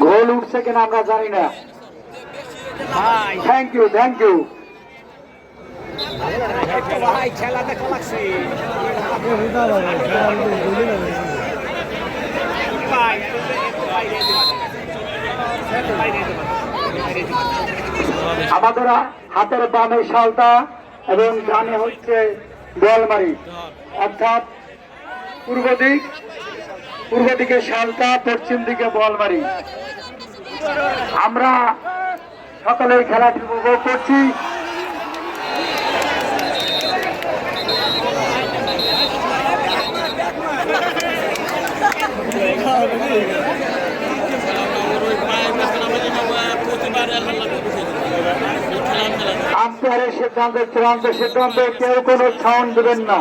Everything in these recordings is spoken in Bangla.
গোল উঠছে কিনা আমরা জানি না। Thank you thank you. খেলা দেখা লাগছে আমাদের হাতের বামে সালতা এবং ডানে হচ্ছে বোয়ালমারি, অর্থাৎ পূর্ব দিকে সালতা, পশ্চিম দিকে বোয়ালমারি। আমরা সকলে খেলাটি উপভোগ করছি। আম্পায়ারের সিদ্ধান্তের চূড়ান্ত সিদ্ধান্ত, কেউ কোনো সাউন্ড দেবেন না।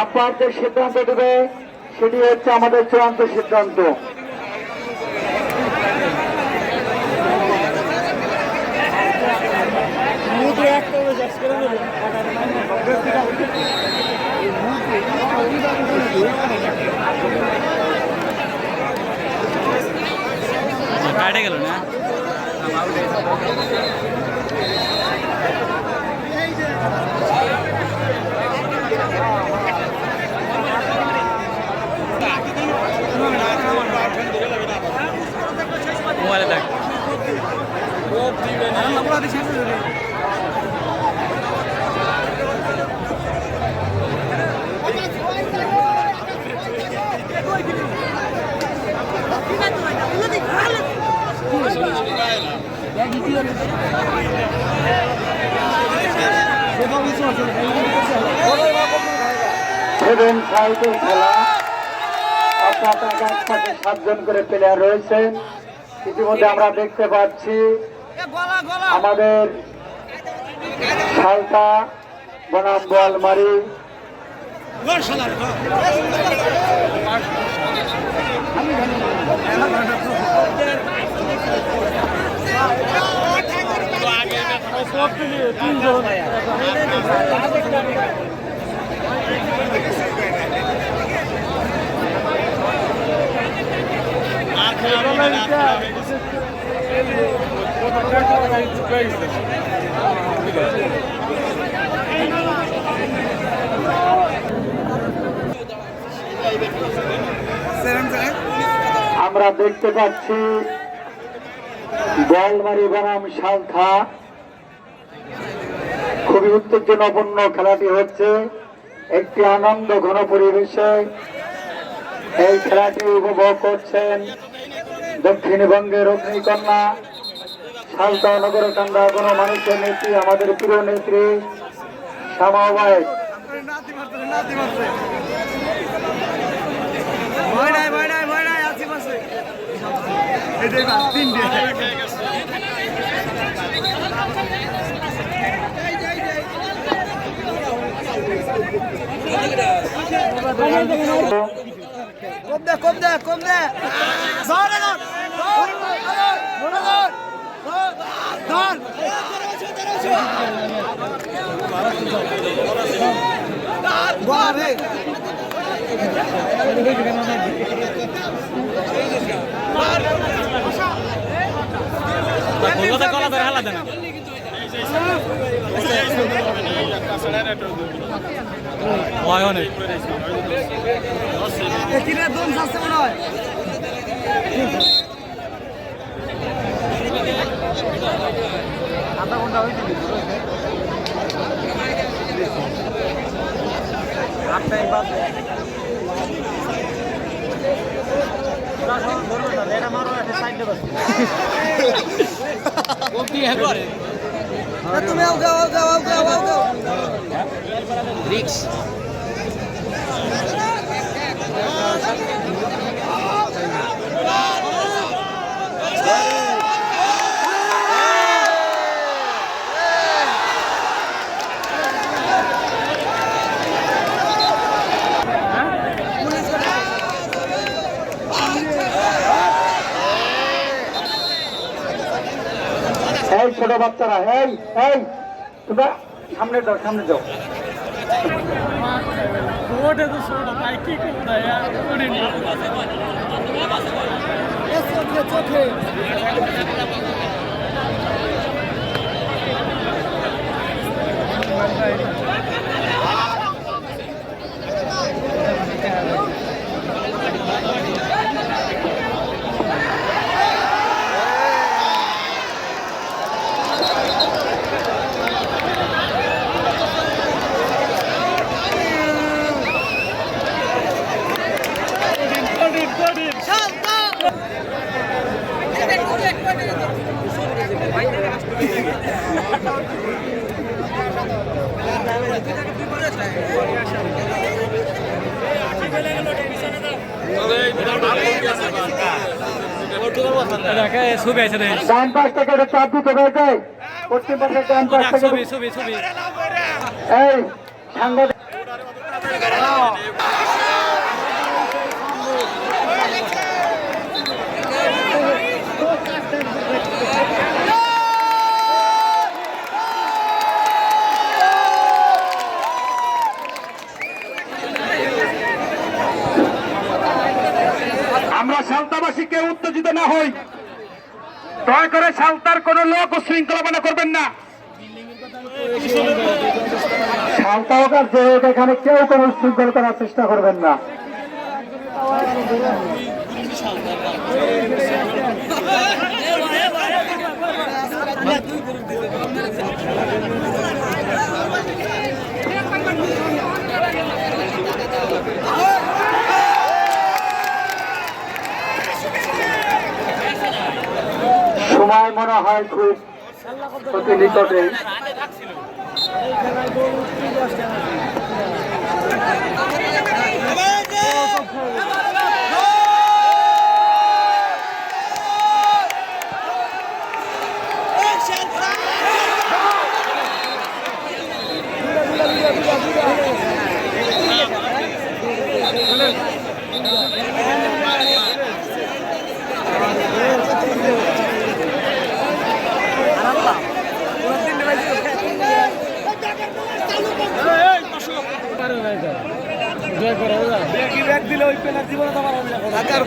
আম্পায়ার যে সিদ্ধান্ত দেবে সেটি হচ্ছে আমাদের চূড়ান্ত সিদ্ধান্ত। কাটে গেল না মোবাইলে দেখ সেভেন সাইডের খেলা, অর্থাৎ এক পাশে 7 জন করে প্লেয়ার রয়েছে। ইতিমধ্যে আমরা দেখতে পাচ্ছি আমাদের সালতা বনাম বোয়ালমারি আমরা দেখতে পাচ্ছি বোয়ালমারি বনাম সালথা। খুবই উত্তেজনাপূর্ণ খেলাটি হচ্ছে, একটি আনন্দ ঘন পরিবেশে এই খেলাটি উপভোগ করছেন দক্ষিণবঙ্গের অগ্নিকন্যা সালতা নগরকান্দা গণমানুষের নেত্রী, আমাদের প্রিয় নেত্রী শ্যামাবাই। কম দে কলা ধরে হালা দেন অনেক দম শাস্তে মনে হয় আধা ঘন্টা হয়েছে 8টাই বাদ তুমি রিক্স এই ছোট বাচ্চারা, এই তোমরা সামনে যাও, ওটা তো ছোট ভাই কি করতে চোখে ছবি আছে দেখি ডান পাশ থেকে এটা চাপ দিতে হয়েছে পশ্চিম পাশের ডান পাশ থেকে ছবি ছবি ছবি এই ঠান্ডা আমরা সালতাবাসী কেউ উত্তেজিত না হই, দয়া করে সালতার কোন লোক শৃঙ্খলা করবেন না। সালতা হোক আর যে হোক, এখানে কেউ কোন শৃঙ্খলা করার চেষ্টা করবেন না। সময় মনে হয় খুব অতি নিকটে।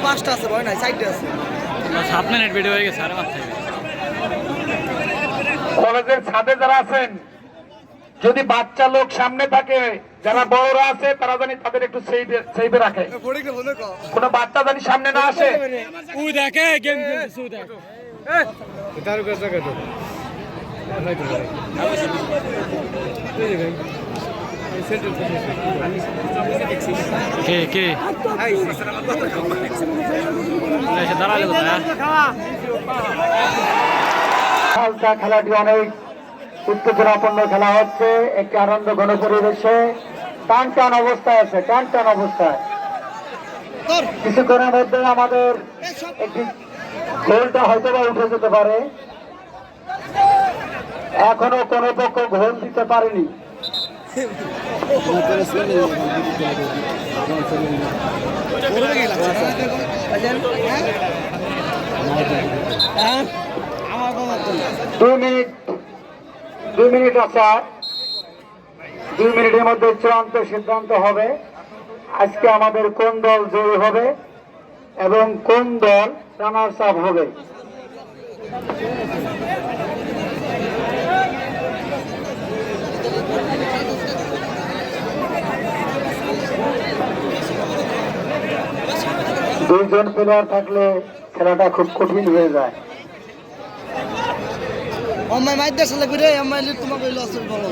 পাঁচটা আছে ভয় নাই, সাইডে আছে। 7 মিনিট ভিডিও হয়ে গেছে, আরে মাত্র কলেজের ছাদে যারা আছেন, যদি বাচ্চা লোক সামনে থাকে, যারা বড়রা আছে তারা জানি তাদের একটু সেইবে রাখে, কোন বাচ্চা জানি সামনে না আসে। দেখে গেম খেলতেছে দেখ তার কাছে কত কে কে দাঁড়ালে হালকা খেলাটি অনেক উত্তেজনাপূর্ণ খেলা হচ্ছে, একটি আনন্দ ঘন পরিবেশে টান টান অবস্থায় আছে, টান টান অবস্থায়। কিছুক্ষণের মধ্যে আমাদের একটি গোলটা হয়তো বা উঠে যেতে পারে, এখনো কোন পক্ষ গোল দিতে পারেনি। দুই মিনিট আছে, 2 মিনিটের মধ্যে চূড়ান্ত সিদ্ধান্ত হবে আজকে আমাদের কোন দল জয়ী হবে এবং কোন দল রানার্স আপ হবে। দুইজন প্লেয়ার থাকলে খেলাটা খুব কঠিন হয়ে যায়। অম্মাই মাইর দেশ লাগবে রে, অম্মাই তোমাকে লস বলো।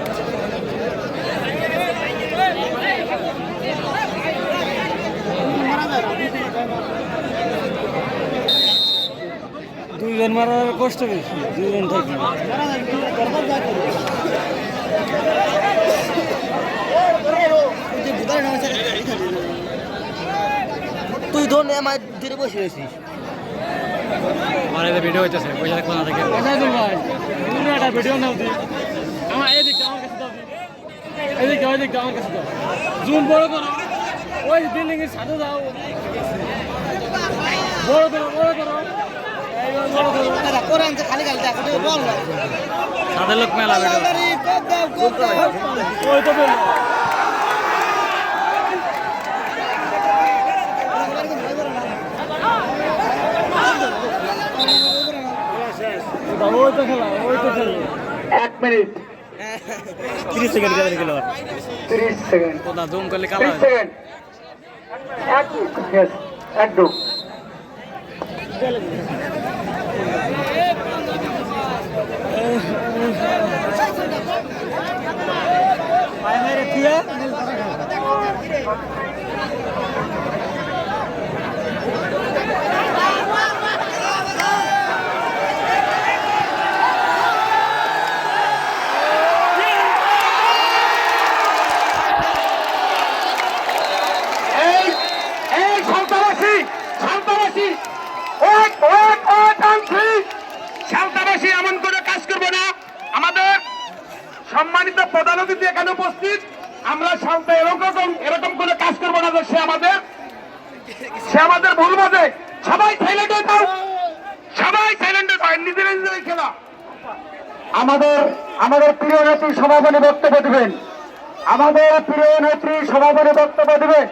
দুইজন মারার কষ্ট বেশি, দুইজন থাকবে তুই ধর আমার দূরে বসে রয়েছিস। আমার এই ভিডিও হইতেছে, পয়সা দেখবো না দেখে ভাই তুমি একটা ভিডিও নাও দি আমার এদিকে আমার কাছে দাও, এদিকে ওইদিকে আমার কাছে দাও, জুম বড় করো, ওই বিল্ডিং এর সাথে দাও, বড় করো বড় করো, এইবার বড় করো করে আনছে খালি খালি দেখো বল না সাদের লোক মেলা ভিডিও ওই তো বল তো খেলা ওই তো খেলা 1 মিনিট 30 সেকেন্ড গেল 30 সেকেন্ড ওটা জুম করলে 30 কালা সেকেন্ড এক ডুব পায় মেরে থিয়া সালতাবাসী এমন করে কাজ করবো না। আমাদের সম্মানিত প্রধান অতিথি এখানে উপস্থিত, আমরা সালতা এরকম করে কাজ করবো না যে সে আমাদের ভুল বোঝে। সবাই সাইলেন্ট হয়ে যাও, সবাই সাইলেন্ট হয়ে যাও, নিজেরা নিজেরাই খেলা। আমাদের প্রিয় নেত্রী সমাপনী বক্তব্য দিবেন, আমাদের প্রিয় নেত্রী সমাপনী বক্তব্য দিবেন।